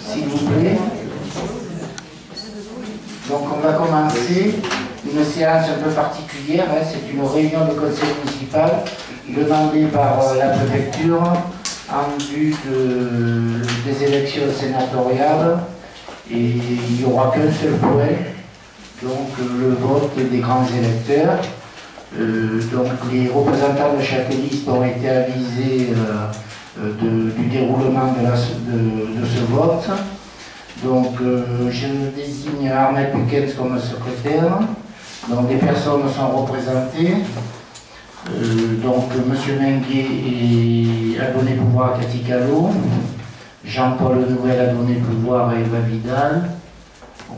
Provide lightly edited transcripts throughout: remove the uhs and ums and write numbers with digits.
S'il vous plaît. Donc on va commencer une séance un peu particulière, hein. C'est une réunion du conseil municipal demandée par la préfecture en vue des élections sénatoriales, et il n'y aura qu'un seul point, donc le vote des grands électeurs. Donc les représentants de chaque liste ont été avisés du déroulement de ce vote. Donc je désigne Ahmed Pekens comme secrétaire. Donc des personnes sont représentées. Donc M. Menguet a donné pouvoir à Cathy Callot. Jean-Paul Nouvel a donné pouvoir à Eva Vidal.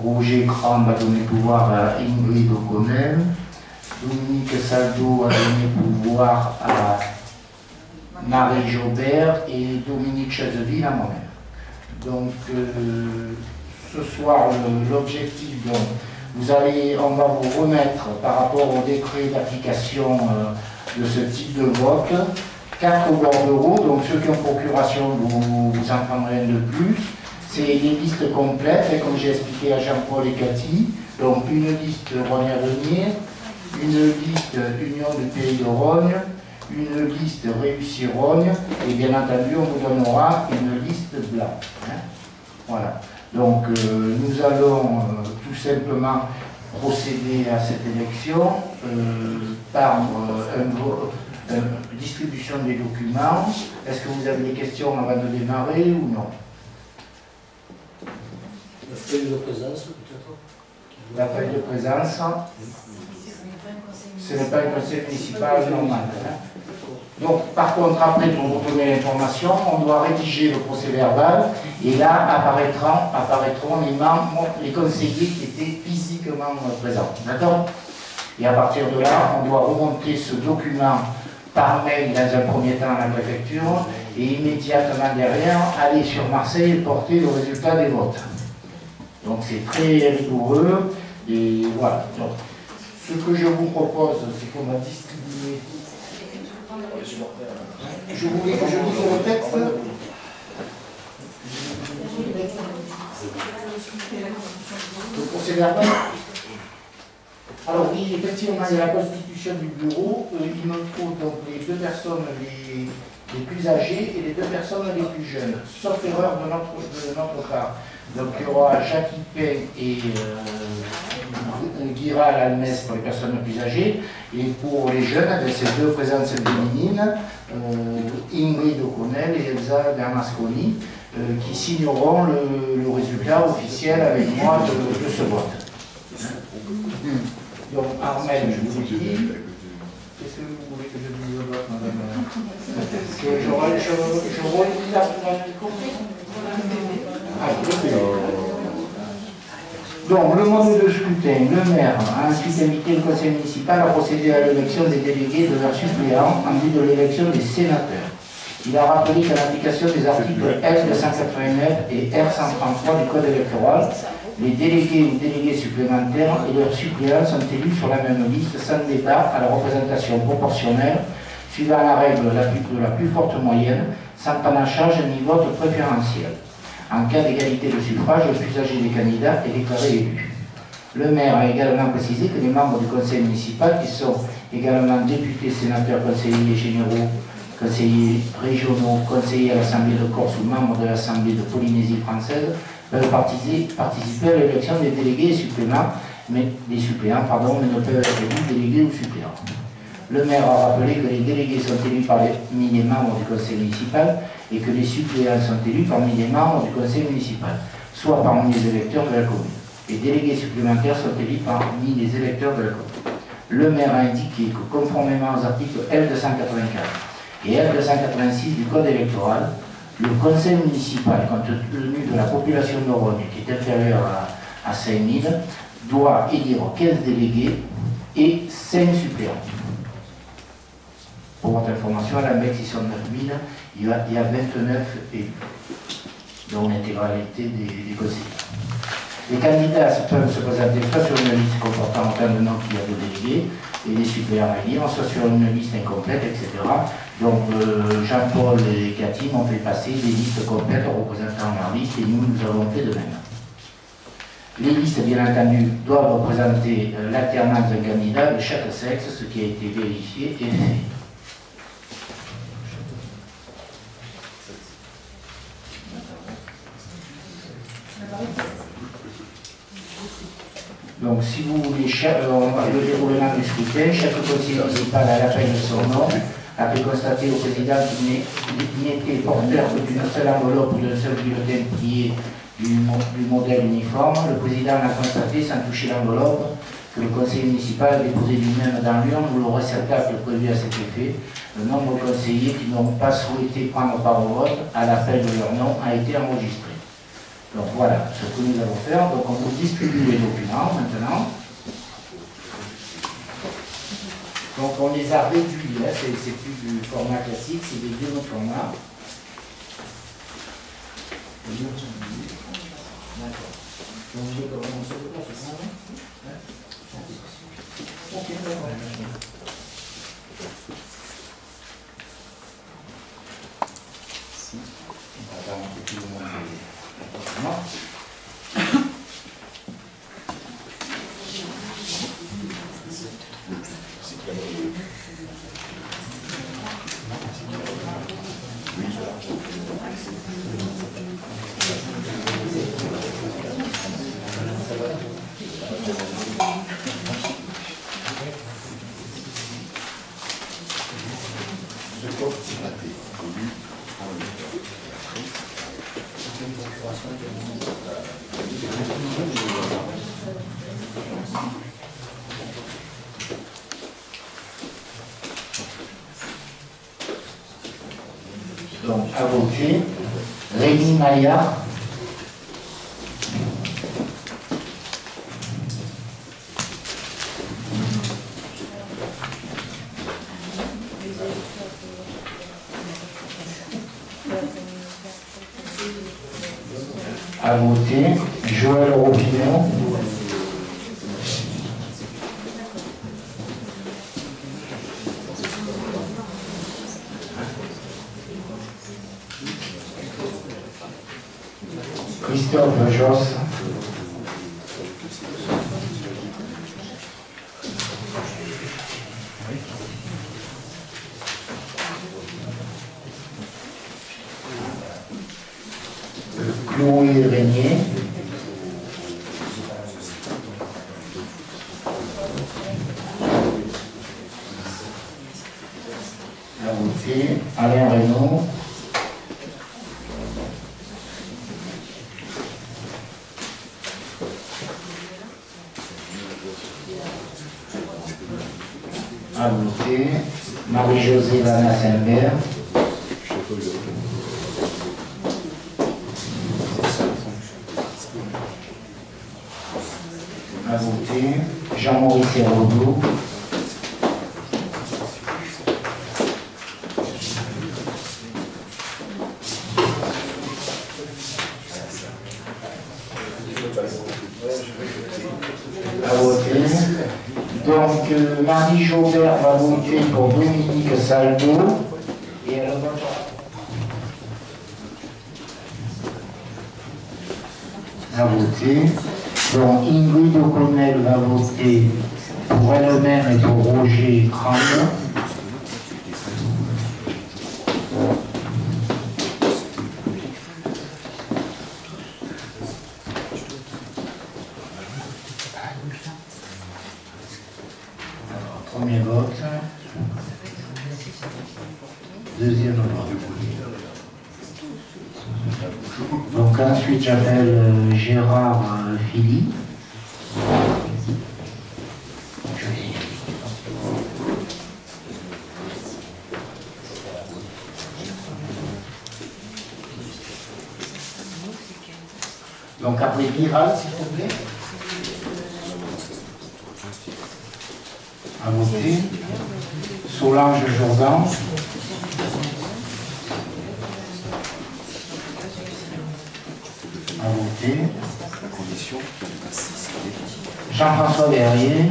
Roger Crambe a donné pouvoir à Ingrid O'Connell. Dominique Saldo a donné pouvoir à Marie Jobert et Dominique Chazeville à moi-même. Donc ce soir, l'objectif, on va vous remettre par rapport au décret d'application de ce type de vote 4 bordereaux. Donc ceux qui ont procuration, vous en prendrez un de plus. C'est les listes complètes, et comme j'ai expliqué à Jean-Paul et Cathy. Donc une liste Rognes-Avenir, une liste Union du Pays de Rogne, une liste Réussi-Rogne, et bien entendu on vous donnera une liste blanche. Hein. Voilà. Donc nous allons tout simplement procéder à cette élection par distribution des documents. Est-ce que vous avez des questions avant de démarrer ou non? La feuille de présence, peut-être? La feuille de présence, ce n'est pas un conseil municipal normal. Hein. Donc, par contre, après, pour vous donner l'information, on doit rédiger le procès verbal, et là apparaîtront les membres, les conseillers qui étaient physiquement présents. D'accord? Et à partir de là, on doit remonter ce document par mail dans un premier temps à la préfecture, et immédiatement derrière, aller sur Marseille et porter le résultat des votes. Donc c'est très rigoureux, et voilà. Donc, ce que je vous propose, c'est qu'on va distribuer. Je voulais que je lise le texte. Le procès verbal. Alors oui, effectivement, il y a la constitution du bureau. Il me faut donc les 2 personnes les plus âgées et les 2 personnes les plus jeunes, sauf erreur de notre part. Donc il y aura Jackie Payne et Guiral Almès pour les personnes les plus âgées, et pour les jeunes, ces 2 présences féminines, Ingrid O'Connell et Elsa Bernasconi, qui signeront le résultat officiel avec moi de ce vote. Donc Armel, je vous dis. Qu'est-ce que vous voulez que je dise au vote, madame? Je relis la Donc, le mode de scrutin, le maire a ensuite invité le conseil municipal à procéder à l'élection des délégués de leurs suppléants en vue de l'élection des sénateurs. Il a rappelé qu'à l'application des articles L289 et R133 du Code électoral, les délégués ou délégués supplémentaires et leurs suppléants sont élus sur la même liste sans débat à la représentation proportionnelle, suivant la règle de la plus forte moyenne, sans panachage ni vote préférentiel. En cas d'égalité de suffrage, le plus âgé des candidats est déclaré élu. Le maire a également précisé que les membres du conseil municipal, qui sont également députés, sénateurs, conseillers généraux, conseillers régionaux, conseillers à l'Assemblée de Corse ou membres de l'Assemblée de Polynésie française, peuvent participer à l'élection des délégués et suppléants, mais ne peuvent être élus délégués ou suppléants. Le maire a rappelé que les délégués sont élus parmi les membres du conseil municipal et que les suppléants sont élus parmi les membres du conseil municipal, soit parmi les électeurs de la commune. Les délégués supplémentaires sont élus parmi les électeurs de la commune. Le maire a indiqué que, conformément aux articles L284 et L286 du Code électoral, le conseil municipal, compte tenu de la population de Rogne, qui est inférieure à 5000, doit élire 15 délégués et 5 suppléants. Pour votre information, à la MEX, ils sont 9000, il y a 29 élus, dont l'intégralité des conseillers. Les candidats peuvent se présenter soit sur une liste comportant autant de noms qu'il y a de délégués, délégués et les suppléants à élire, soit sur une liste incomplète, etc. Donc Jean-Paul et Cathy m'ont fait passer des listes complètes représentant leur liste et nous avons fait de même. Les listes, bien entendu, doivent représenter l'alternance d'un candidat de chaque sexe, ce qui a été vérifié et fait. Donc, si vous voulez, le déroulement du scrutin, chaque conseiller municipal à l'appel de son nom a fait constater au président qu'il n'était porteur que d'une seule enveloppe ou d'un seul bulletin plié du modèle uniforme. Le président a constaté, sans toucher l'enveloppe, que le conseil municipal a déposé lui-même dans l'urne ou le réceptacle prévu à cet effet. Le nombre de conseillers qui n'ont pas souhaité prendre part au vote à l'appel de leur nom a été enregistré. Donc voilà ce que nous allons faire. Donc on vous distribue les documents maintenant. Donc on les a réduits, hein. C'est plus du format classique, c'est des deux autres formats. D'accord. Donc je vais commencer le cas, c'est ça, hein? Ok, d'accord. On va attendre que tout le monde donc à voter, Rémi Maillard. À voter, Joël Robineau. Christophe Josse. Chloé Régnier. À voter, Alain Reynaud. À voter, Marie-Josée Lana-Saint-Bert. À voter, Jean-Maurice Héraudot. À voter. Donc, Marie Jaubert va voter pour Dominique Saldo et elle votera. À voter. Donc, Ingrid O'Connell va voter pour elle-même et pour Roger Crane. Premier vote. Deuxième vote. Donc ensuite j'appelle Gérard Philly. Donc après Piral, s'il vous plaît. À voter. Solange Jourdan. À voter. Jean-François Verrier.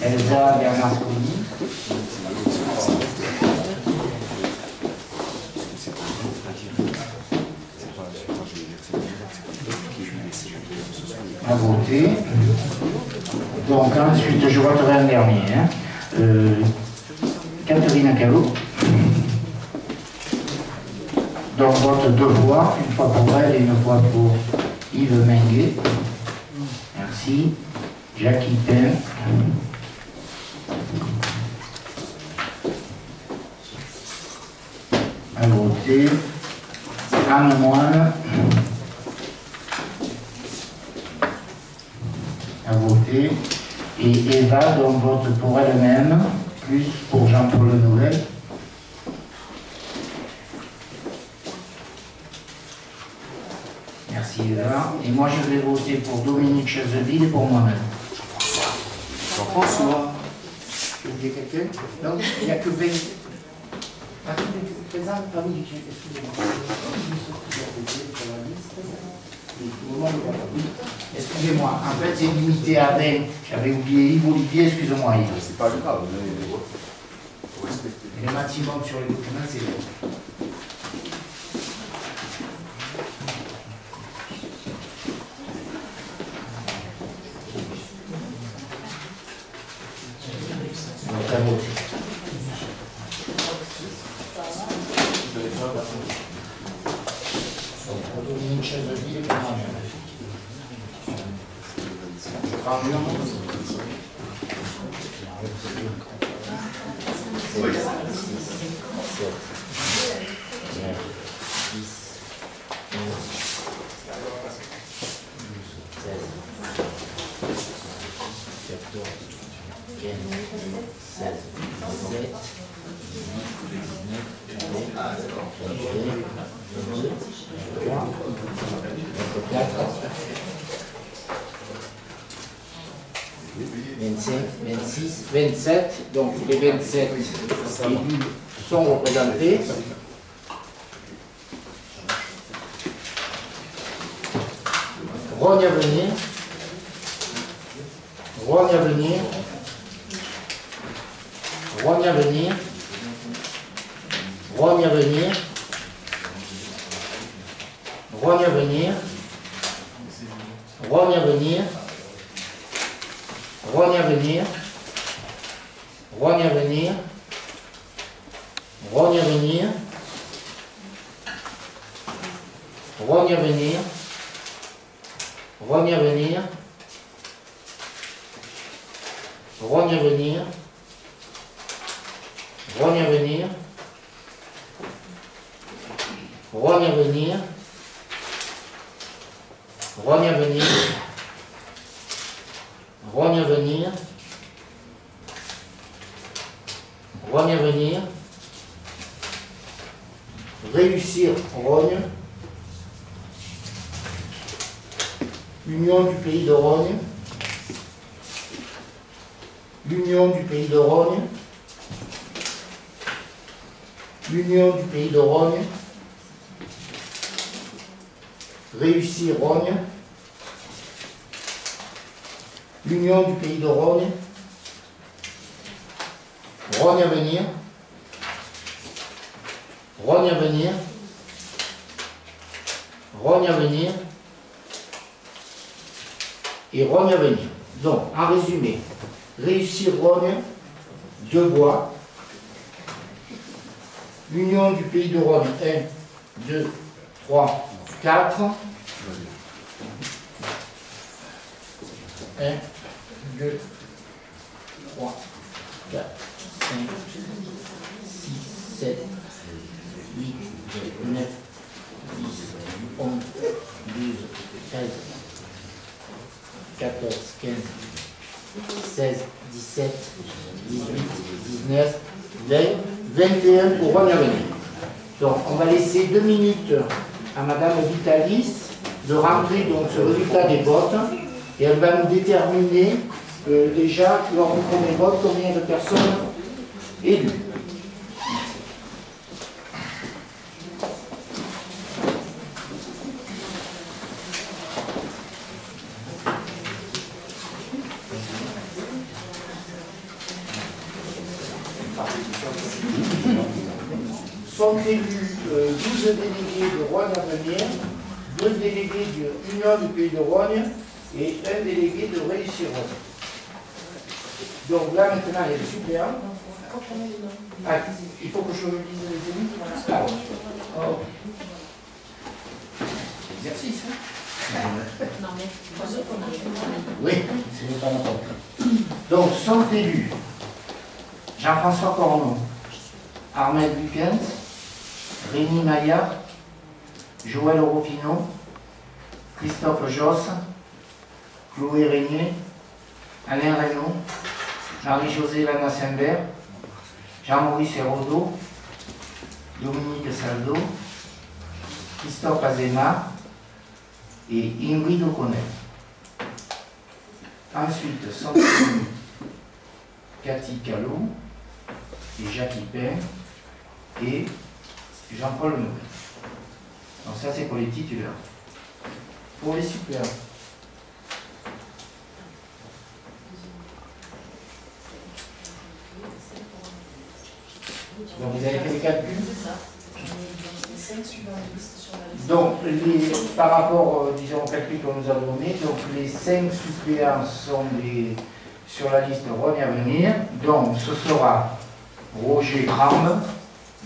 Elsa Bernasconi. À voter. Donc ensuite, je voterai un dernier. Hein. Catherine Callot. Donc vote 2 fois, une fois pour elle et une fois pour Yves Menguet. Merci. Jackie Pen. À voter. Anne Moine. À voter. Et Eva, donc vote pour elle-même, plus pour Jean-Paul Noël. Merci Eva. Et moi je vais voter pour Dominique Chazeville et pour moi-même. Jean-François. Je dis quelqu'un? Non, il n'y a que 20. Attendez, tu présentes? Ah oui, excusez-moi. Excusez-moi, en fait c'est limité à 20. J'avais oublié Yves Olivier, excusez-moi Yves. C'est pas grave, mais respecter. Le maximum sur les documents, c'est 20. Donc, à voter. Donc, Dominique Chazeville et pour moi-même. Je prends le nom. « 27, donc les 27 élus sont représentés. Rogne à venir. Rogne à venir. Rogne à venir. Rogne à venir. Rogne à venir. Rogne à venir. Rogne à venir. Rogne à venir. Rogne à venir. Rogne à venir. Rogne à venir. Rogne à venir. Rogne à venir. Rogne à venir. Rogne à venir. Rogne à venir. Rogne à venir. Réussir, Rogne. Union du pays de Rogne. L'Union du pays de Rogne. L'Union du pays de Rogne. Réussir, Rogne. L'Union du pays de Rogne. Rogne à venir. Rogne à venir. Rogne à venir. Et Rogne à venir. Donc, en résumé, réussir Rogne, 2 voix. L'Union du pays de Rogne, 1, 2, 3, 4. 1, 2, 3, 4, 5, 6, 7, 8, 9, 10, 11, 12, 13, 14, 15, 16, 17, 18, 19, 20, 21 pour Rogne à venir. Donc on va laisser 2 minutes à Madame Vitalis de rentrer donc ce résultat des votes et elle va nous déterminer déjà lors du premier vote combien de personnes élues. Sont élus 12 délégués de Rhône Avenir, 2 délégués de Union du Pays de Rhône et 1 délégué de Réussir-Rhône. Donc là maintenant il y a le suppléant. Ah, il faut que je lise les élus. Ah, oh. Exercice, hein? Non, mais Oui, c'est pas n'importe. Donc sont élus Jean-François Corneau, Armel Bukens, Rémi Maillard, Joël Orofino, Christophe Josse, Chloé Régnier, Alain Reynaud, Marie-Josée Lana-Sembert, Jean-Maurice Hérodeau, Dominique Saldo, Christophe Azema et Ingrid O'Connell. Ensuite, sont élus Cathy Callot et Jacques Pin et Jean-Paul Noël. Donc ça c'est pour les titulaires. Pour les suppléants. Donc vous avez fait les calculs? c'est ça. Les 5 suivants de liste sur la liste. Donc par rapport disons, au calcul qu'on nous a donné, donc les 5 suppléants sont sur la liste Rhône Avenir. Donc ce sera Roger Crambe,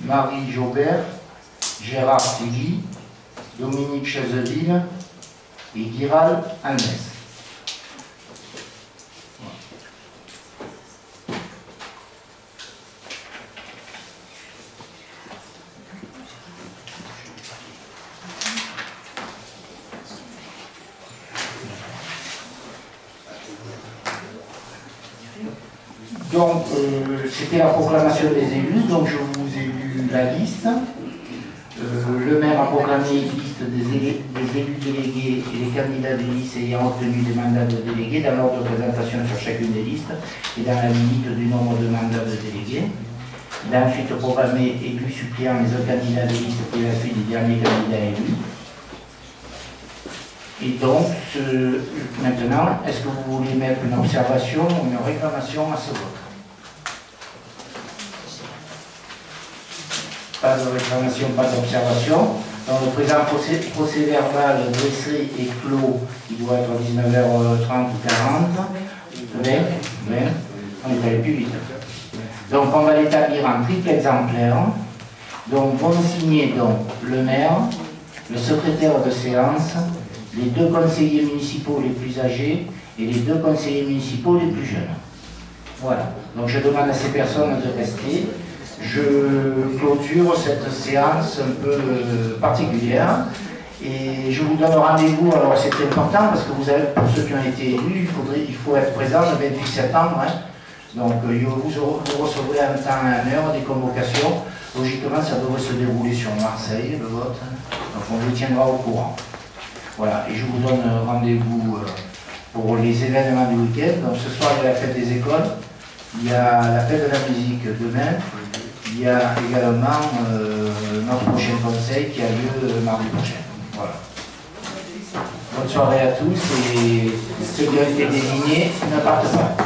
Marie Jaubert, Gérard Tigui, Dominique Chazeville et Guiral Almès. Donc, c'était la proclamation des élus, donc je vous ai lu la liste. Le maire a proclamé liste des élus délégués et les candidats des listes ayant obtenu des mandats de délégués dans l'ordre de présentation sur chacune des listes et dans la limite du nombre de mandats de délégués. Il a ensuite proclamé élus suppléants les autres candidats des listes pour la suite des derniers candidats élus. Et donc, maintenant, est-ce que vous voulez mettre une observation ou une réclamation à ce vote? Pas de réclamation, pas d'observation. Dans le présent procès verbal dressé et clos, il doit être à 19h30 ou 40. 20, on est allé plus vite. Donc on va l'établir en triple exemplaire. Donc vont signer donc le maire, le secrétaire de séance, les 2 conseillers municipaux les plus âgés et les 2 conseillers municipaux les plus jeunes. Voilà. Donc je demande à ces personnes de rester. Je clôture cette séance un peu particulière et je vous donne rendez-vous. Alors c'est important parce que vous avez, pour ceux qui ont été élus, il faut être présent le 28 septembre. Hein. Donc vous recevrez en temps et en heure des convocations. Logiquement, ça devrait se dérouler sur Marseille, le vote. Donc on vous tiendra au courant. Voilà, et je vous donne rendez-vous pour les événements du week-end. Donc ce soir, il y a la fête des écoles, il y a la fête de la musique demain, il y a également notre prochain conseil qui a lieu mardi prochain. Voilà. Bonne soirée à tous et ceux qui ont été désignés ne partent pas.